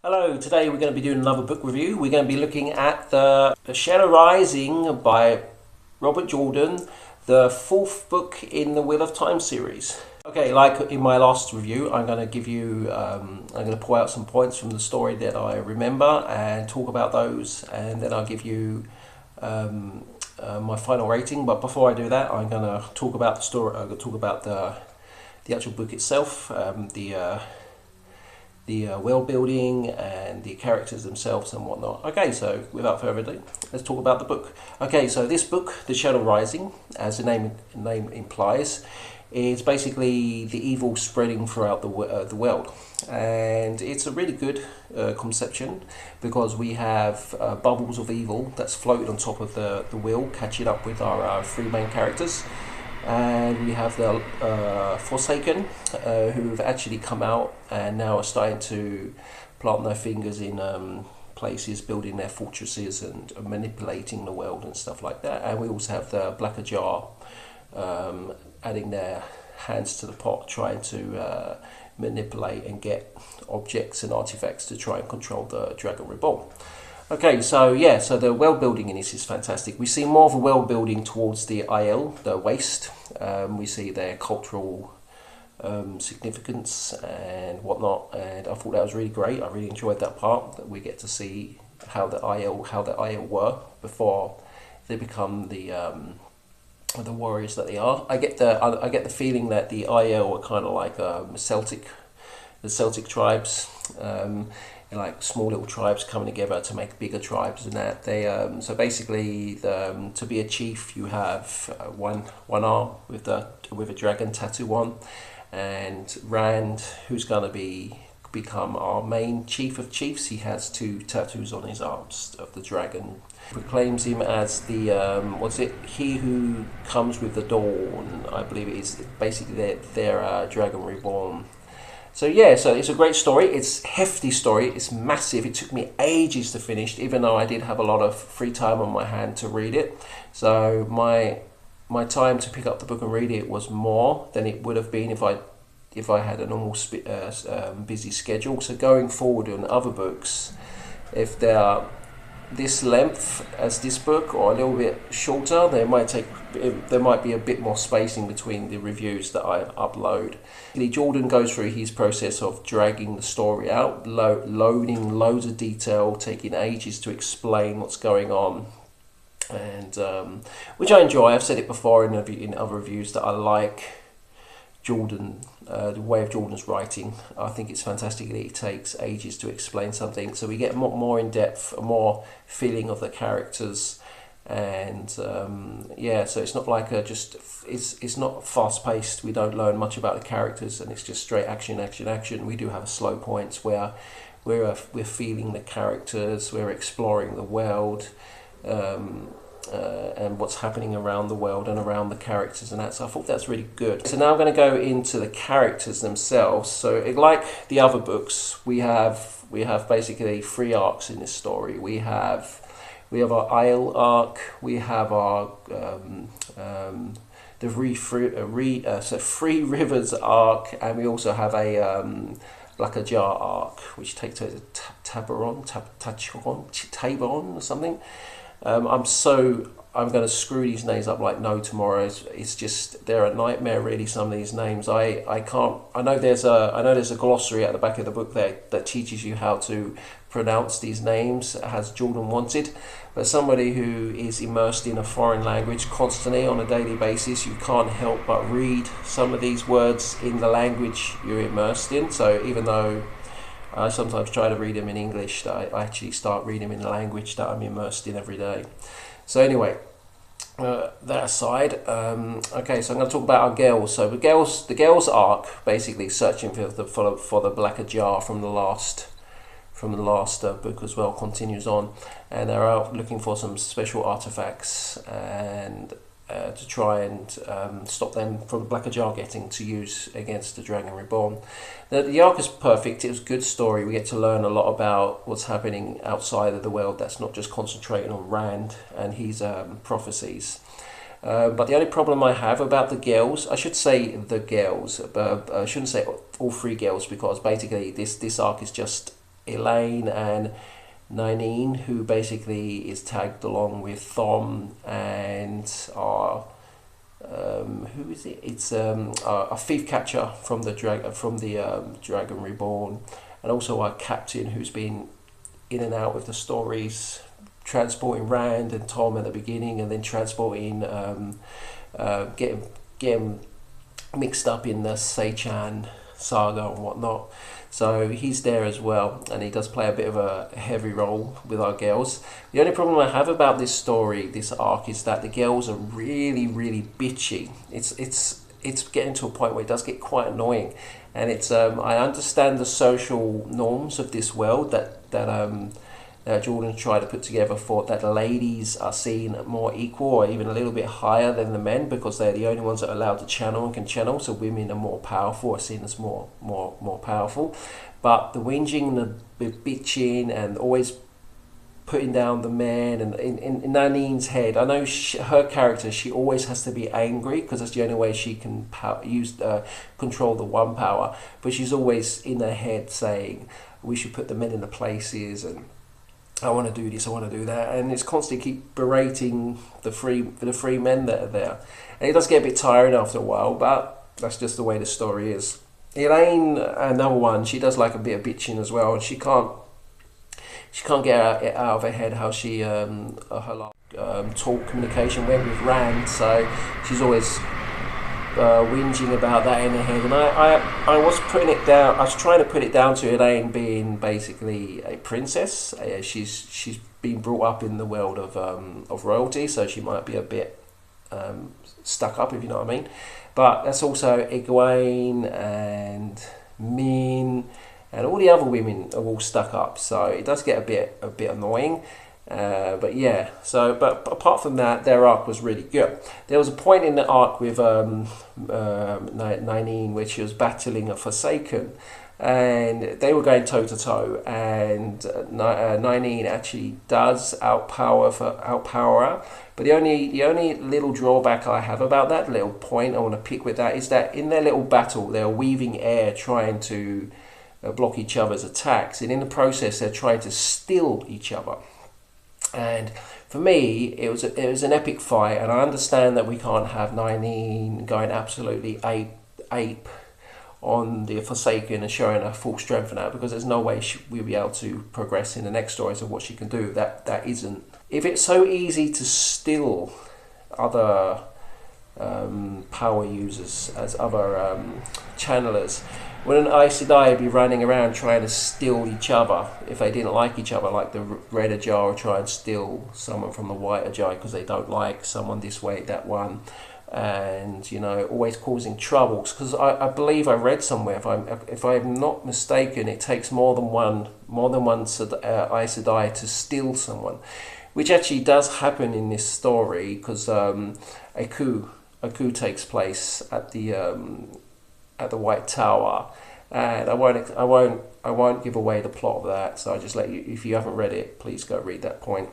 Hello, today we're going to be doing another book review. We're going to be looking at the Shadow Rising by Robert Jordan, the fourth book in the Wheel of Time series. Okay, like in my last review, I'm going to give you, I'm going to pull out some points from the story that I remember and talk about those, and then I'll give you my final rating. But before I do that, I'm going to talk about the story. I'm going to talk about the actual book itself, the world building and the characters themselves and whatnot. Okay, so without further ado, let's talk about the book. Okay, so this book, The Shadow Rising, as the name implies, is basically the evil spreading throughout the world, and it's a really good conception because we have bubbles of evil that's floated on top of the wheel, catching up with our three main characters. And we have the Forsaken, who've actually come out and now are starting to plant their fingers in places, building their fortresses and manipulating the world and stuff like that. And we also have the Blacker Jar, adding their hands to the pot, trying to manipulate and get objects and artifacts to try and control the Dragon Reborn. Okay, so yeah, so the world building in this is fantastic. We see more of a world building towards the Aiel, the Waste. We see their cultural significance and whatnot, and I thought that was really great. I really enjoyed that part, that we get to see how the Aiel were before they become the warriors that they are. I get the feeling that the Aiel are kind of like the Celtic tribes. Like small little tribes coming together to make bigger tribes, and that they so basically to be a chief you have one arm with a dragon tattoo on, and Rand, who's going to become our main chief of chiefs, he has two tattoos on his arms of the dragon. Proclaims him as the he who comes with the dawn, I believe it is. Basically their Dragon Reborn. So yeah, so it's a great story. It's a hefty story. It's massive. It took me ages to finish, even though I did have a lot of free time on my hand to read it. So my time to pick up the book and read it was more than it would have been if I had a normal busy schedule. So going forward on other books, if they are this length as this book or a little bit shorter, there might be a bit more spacing between the reviews that I upload. Jordan goes through his process of dragging the story out, loading loads of detail, taking ages to explain what's going on, and which I enjoy. I've said it before in other reviews that I like Jordan, the way of Jordan's writing. I think it's fantastic that it takes ages to explain something, so we get more in depth, a more feeling of the characters, and yeah, so it's not like it's not fast paced. We don't learn much about the characters, and it's just straight action. We do have slow points where we're feeling the characters, we're exploring the world. And what's happening around the world and around the characters and that. So I thought that's really good. So now I'm going to go into the characters themselves. So like the other books, we have basically three arcs in this story. We have our Aiel arc. We have our Three Rivers arc, and we also have a Blacker Jar arc, which takes to Tabaron or something. I'm going to screw these names up like no tomorrow. It's just, they're a nightmare really, some of these names. I can't. I know there's a glossary at the back of the book there that teaches you how to pronounce these names as Jordan wanted, but somebody who is immersed in a foreign language constantly on a daily basis, you can't help but read some of these words in the language you're immersed in. So even though I sometimes try to read them in English, that I actually start reading them in the language that I'm immersed in every day. So anyway, that aside, okay, so I'm going to talk about our girls. So the girls arc, basically searching for the Blacker Jar from the last book as well, continues on, and they're out looking for some special artifacts and to try and stop them from Blacker Jar getting to use against the Dragon Reborn. The arc is perfect. It was a good story. We get to learn a lot about what's happening outside of the world that's not just concentrating on Rand and his prophecies. But the only problem I have about the girls, I should say the girls, but I shouldn't say all three girls, because basically this arc is just Elaine and Nineen, who basically is tagged along with Thom and our who is it? It's a thief catcher from the Dragon Reborn, and also our captain who's been in and out with the stories, transporting Rand and Tom at the beginning, and then transporting getting mixed up in the Seichan saga and whatnot. So he's there as well, and he does play a bit of a heavy role with our girls. The only problem I have about this story, this arc, is that the girls are really, really bitchy. It's getting to a point where it does get quite annoying, and it's I understand the social norms of this world that Jordan tried to put together for that the ladies are seen more equal or even a little bit higher than the men, because they're the only ones that are allowed to channel and can channel, so women are more powerful, are seen as more powerful. But the whinging, the bitching, and always putting down the men, and in Naneen's head, I know her character, she always has to be angry because that's the only way she can control the one power, but she's always in her head saying we should put the men in the places, and I want to do this, I want to do that, and it's constantly keep berating the three men that are there, and it does get a bit tiring after a while, but that's just the way the story is. Elaine, another one, she does like a bit of bitching as well, and she can't get it out of her head how she her talk communication went with Rand, so she's always whinging about that in her head, and I was putting it down. I was trying to put it down to Elaine being basically a princess. She's been brought up in the world of royalty, so she might be a bit stuck up, if you know what I mean. But that's also Egwene and Min and all the other women are all stuck up, so it does get a bit annoying. But yeah, but apart from that, their arc was really good. There was a point in the arc with Nineen where she was battling a Forsaken, and they were going toe to toe, and Nineen actually does outpower her. But the only little drawback I have about that little point I want to pick with that is that in their little battle, they're weaving air trying to block each other's attacks, and in the process, they're trying to steal each other. And for me, it was an epic fight, and I understand that we can't have Nineen going absolutely ape on the Forsaken and showing her full strength and that, because there's no way we'll be able to progress in the next stories of what she can do. That isn't. If it's so easy to steal other power users as other channelers, wouldn't Aes Sedai be running around trying to steal each other if they didn't like each other, like the Red Ajah try and steal someone from the White Ajah because they don't like someone this way, that one, and always causing troubles? Because I believe I read somewhere, if I'm not mistaken, it takes more than one Aes Sedai to steal someone, which actually does happen in this story, because a coup takes place at the White Tower, and I won't give away the plot of that. So I just let you, if you haven't read it, please go read that point.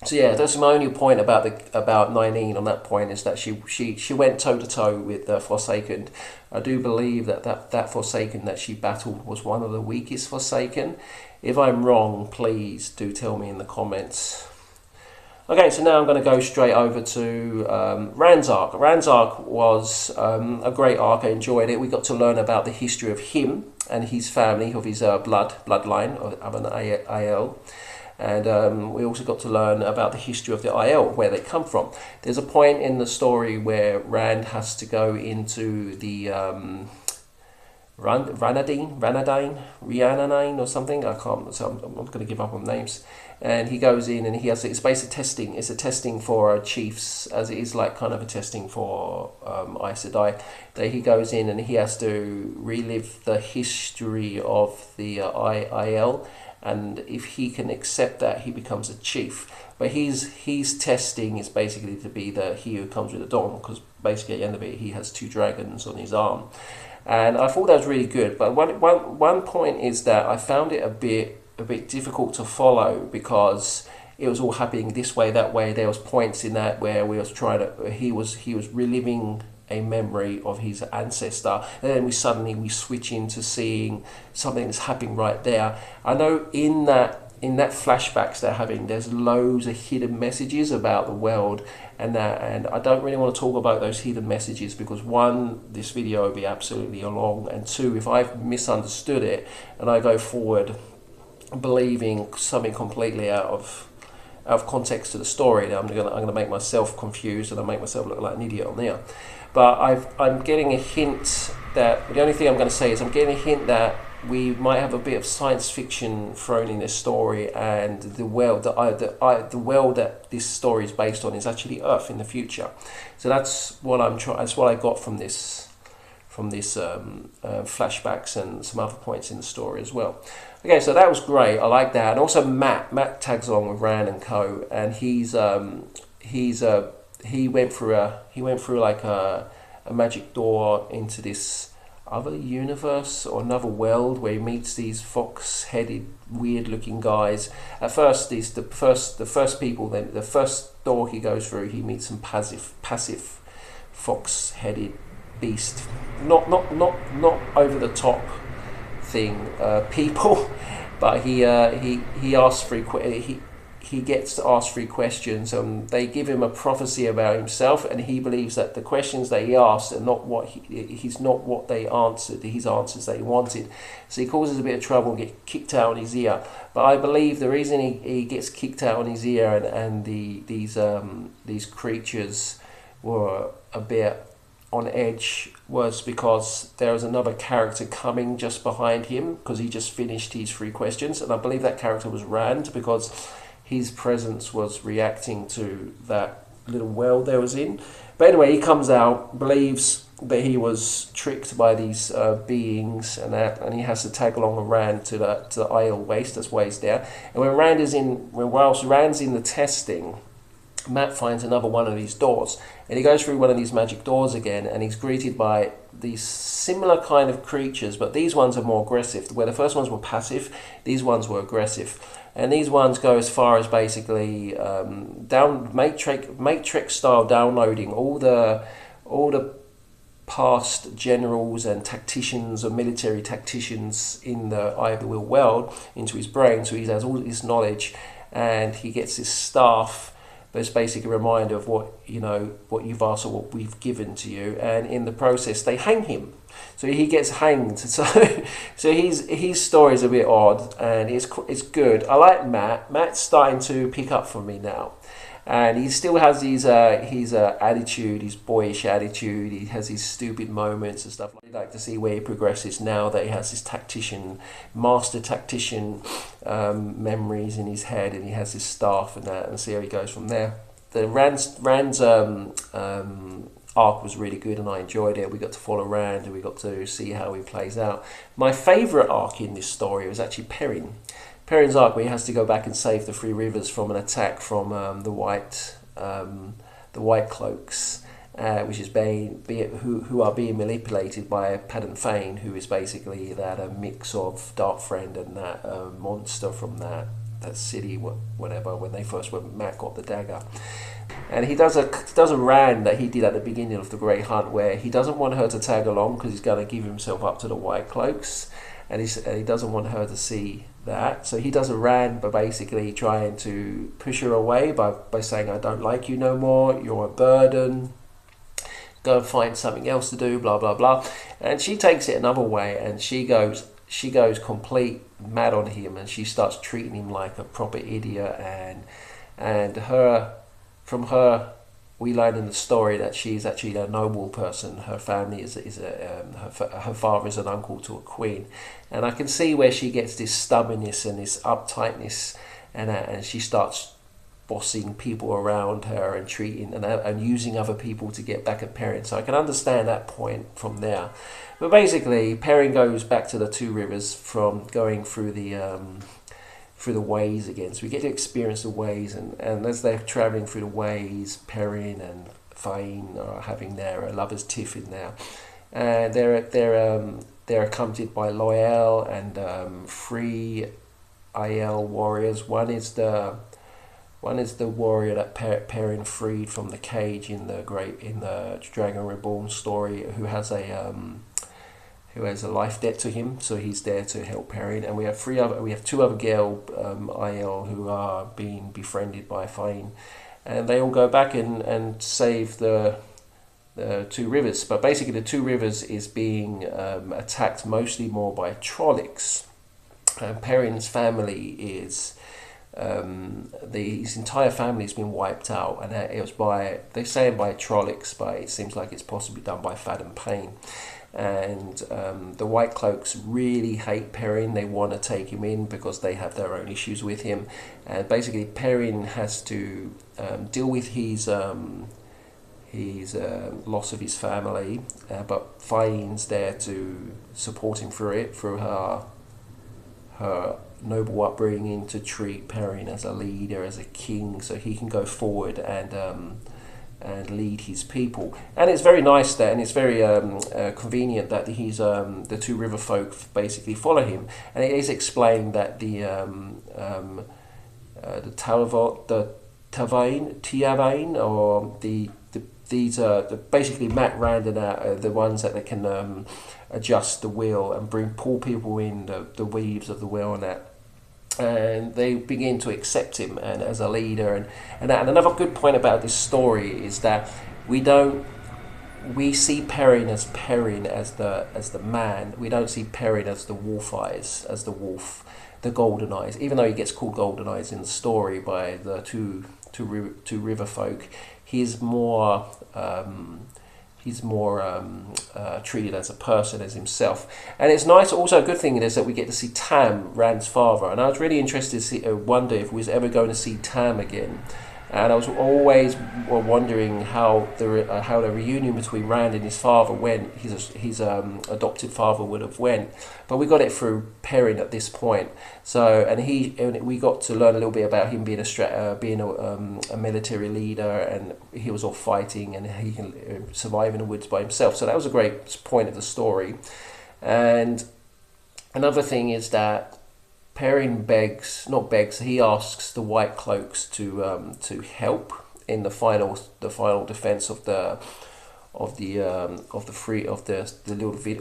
So yeah, that's my only point about Nineen on that point, is that she went toe to toe with the Forsaken. I do believe that Forsaken that she battled was one of the weakest Forsaken. If I'm wrong, please do tell me in the comments. Okay, so now I'm going to go straight over to Rand's arc. Rand's arc was a great arc. I enjoyed it. We got to learn about the history of him and his family, of his bloodline of an Aiel. And we also got to learn about the history of the Aiel, where they come from. There's a point in the story where Rand has to go into the Rhiannon or something. I can't. So I'm going to give up on names. And he goes in and he has, it's basically testing. It's a testing for chiefs, as it is like kind of a testing for Aes Sedai. That he goes in and he has to relive the history of the Aiel, and if he can accept that, he becomes a chief. But his testing is basically to be he who comes with the dawn, because basically at the end of it, he has 2 dragons on his arm. And I thought that was really good. But one point is that I found it a bit difficult to follow, because it was all happening this way, that way. There was points in that where he was reliving a memory of his ancestor, and then we switch into seeing something that's happening right there. I know in that flashbacks they're having, there's loads of hidden messages about the world and that, and I don't really want to talk about those hidden messages because one, this video will be absolutely long, and two, if I've misunderstood it and I go forward believing something completely out of context to the story, then I'm gonna make myself confused and I'll make myself look like an idiot on there. But I'm getting a hint that, the only thing I'm going to say is I'm getting a hint that we might have a bit of science fiction thrown in this story, and the world that this story is based on is actually Earth in the future. So that's what that's what I got from this flashbacks and some other points in the story as well. Okay, so that was great. I like that, and also Matt tags along with Rand and Co. And he went through like a magic door into this other universe or another world where he meets these fox-headed, weird-looking guys. At first, the first door he goes through, he meets some passive fox-headed beast, not over the top thing people, but he asks he gets to ask 3 questions, and they give him a prophecy about himself, and he believes that the questions that he asked are not what he's not what they answered, his answers that he wanted. So he causes a bit of trouble and gets kicked out on his ear. But I believe the reason he gets kicked out on his ear and these creatures were a bit on edge was because there was another character coming just behind him, because he just finished his 3 questions, and I believe that character was Rand, because his presence was reacting to that little world they was in. But anyway, he comes out, believes that he was tricked by these beings, and he has to tag along with Rand to the Aiel waste. That's why he's there. And whilst Rand's in the testing, Matt finds another one of these doors, and he goes through one of these magic doors again, and he's greeted by these similar kind of creatures, but these ones are more aggressive. Where the first ones were passive, these ones were aggressive. And these ones go as far as basically Matrix style downloading all the past generals and tacticians or military tacticians in the Eye of the Will world into his brain. So he has all this knowledge, and he gets this staff, but it's basically a reminder of what you've asked or what we've given to you. And in the process, they hang him. So he gets hanged. So his story is a bit odd, and it's good. I like Matt. Matt's starting to pick up for me now, and he still has his attitude, his boyish attitude. He has his stupid moments and stuff. I'd like to see where he progresses now that he has his master tactician memories in his head, and he has his staff and that, and see how he goes from there. The Rand's arc was really good, and I enjoyed it. We got to follow Rand, and we got to see how he plays out. My favourite arc in this story was actually Perrin. Perrin's arc, where he has to go back and save the 3 rivers from an attack from the white cloaks, which is who are being manipulated by Padden Fane, who is basically that a mix of Dark Friend and that monster from that city, whatever, when Matt got the dagger. And he does a Rand that he did at the beginning of the Grey Hunt, where he doesn't want her to tag along because he's going to give himself up to the White Cloaks, and he doesn't want her to see that. So he does a Rand by basically trying to push her away by saying, I don't like you no more, you're a burden, go and find something else to do, blah, blah, blah. And she takes it another way, and she goes complete mad on him, and she starts treating him like a proper idiot, and from her we learn in the story that she's actually a noble person. Her family her father is an uncle to a queen, and I can see where she gets this stubbornness and this uptightness, and she starts bossing people around her and treating and using other people to get back at Perrin. So I can understand that point from there. But basically, Perrin goes back to the 2 rivers from going through the ways again. So we get to experience the ways, and as they're travelling through the ways, Perrin and Fane are having their lovers' tiff in there. And they're accompanied by Loyal and 3 Aiel warriors. One is the One is the warrior that Perrin freed from the cage in the Dragon Reborn story, who has a life debt to him, so he's there to help Perrin. And we have two other girl, Aiel, who are being befriended by Fane, and they all go back and save the Two Rivers. But basically, the Two Rivers is being attacked mostly more by Trollocs. Perrin's family is. His entire family's been wiped out, and it was they're saying by Trollocs, but it seems like it's possibly done by Fad and Pain. And the White Cloaks really hate Perrin. They want to take him in because they have their own issues with him, and basically Perrin has to deal with his loss of his family, but Fane's there to support him through her noble upbringing, to treat Perrin as a leader, as a king, so he can go forward and lead his people. And it's very nice that, and it's very convenient that the Two River folk basically follow him. And it is explained that the Tiavain, or these are basically Matt Randon are the ones that they can adjust the wheel and pull people in the weaves of the wheel, and they begin to accept him and as a leader. And another good point about this story is that we see Perrin as the man. We don't see Perrin as the wolf eyes, as the wolf, the golden eyes. Even though he gets called golden eyes in the story by the two river folk, he's more treated as a person, as himself. And it's nice, also a good thing is that we get to see Tam, Rand's father, and I was really interested to wonder if we was ever going to see Tam again. And I was always wondering how the reunion between Rand and his father went, his adopted father would have went, but we got it through Perrin at this point. So and we got to learn a little bit about him being a military leader, and he was all fighting, and he can survive in the woods by himself. So that was a great point of the story. And another thing is that Perrin he asks the White Cloaks to help in the final defense of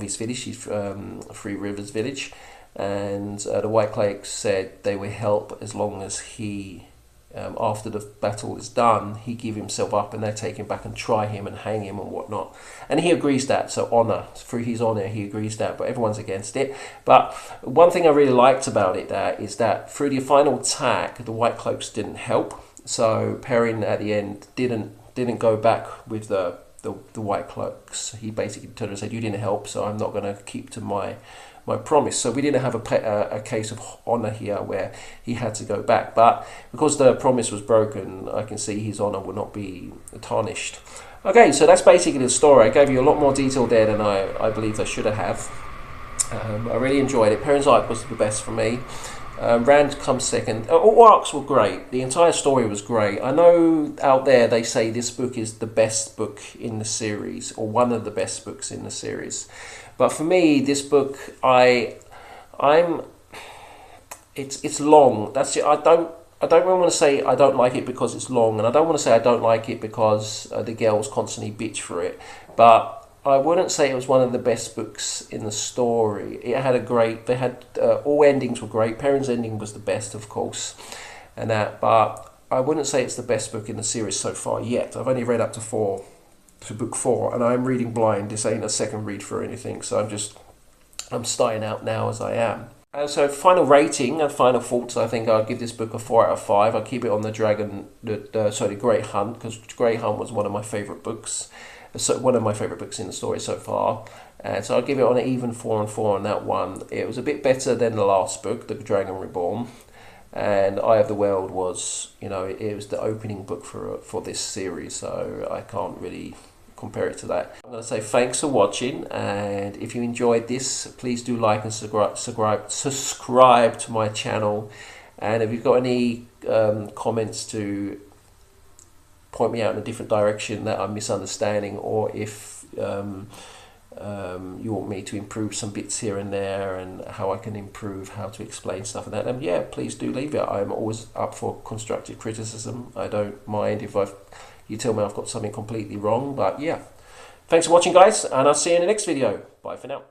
his village, Three Rivers village, and the White Cloaks said they will help as long as he, after the battle is done, he give himself up and they take him back and try him and hang him and whatnot. And he agrees that, so through his honour, he agrees that, but everyone's against it. But one thing I really liked about it is that through the final attack, the White Cloaks didn't help. So Perrin at the end didn't go back with the White Cloaks. He basically turned and said, "You didn't help, so I'm not going to keep to my promise." So we didn't have a case of honour here where he had to go back, but because the promise was broken, I can see his honour will not be tarnished. Okay, so that's basically the story. I gave you a lot more detail there than I believe I should have. I really enjoyed it. Perrin's arc was the best for me. Rand comes second. All arcs were great. The entire story was great. I know out there they say this book is the best book in the series, or one of the best books in the series. But for me, this book, it's long. That's it. I don't really want to say I don't like it because it's long, and I don't want to say I don't like it because the girls constantly bitch for it. But I wouldn't say it was one of the best books in the story. It had all endings were great. Perrin's ending was the best, of course, but I wouldn't say it's the best book in the series so far yet. I've only read up to book 4, and I'm reading blind. This ain't a second read for anything, so I'm starting out now as I am. So final rating and final thoughts, I think I'll give this book a 4 out of 5. I'll keep it on the Great Hunt, because Great Hunt was one of my favourite books. So one of my favourite books in the story so far. And so I'll give it on an even 4 and 4 on that one. It was a bit better than the last book, The Dragon Reborn. And Eye of the World was, it was the opening book for this series, so I can't really compare it to that. I'm going to say thanks for watching, and if you enjoyed this, please do like and subscribe to my channel. And if you've got any comments to point me out in a different direction that I'm misunderstanding, or if you want me to improve some bits here and there, and how I can improve, how to explain stuff and that, and yeah, please do leave it. I'm always up for constructive criticism. I don't mind if you tell me I've got something completely wrong, but yeah. Thanks for watching, guys, and I'll see you in the next video. Bye for now.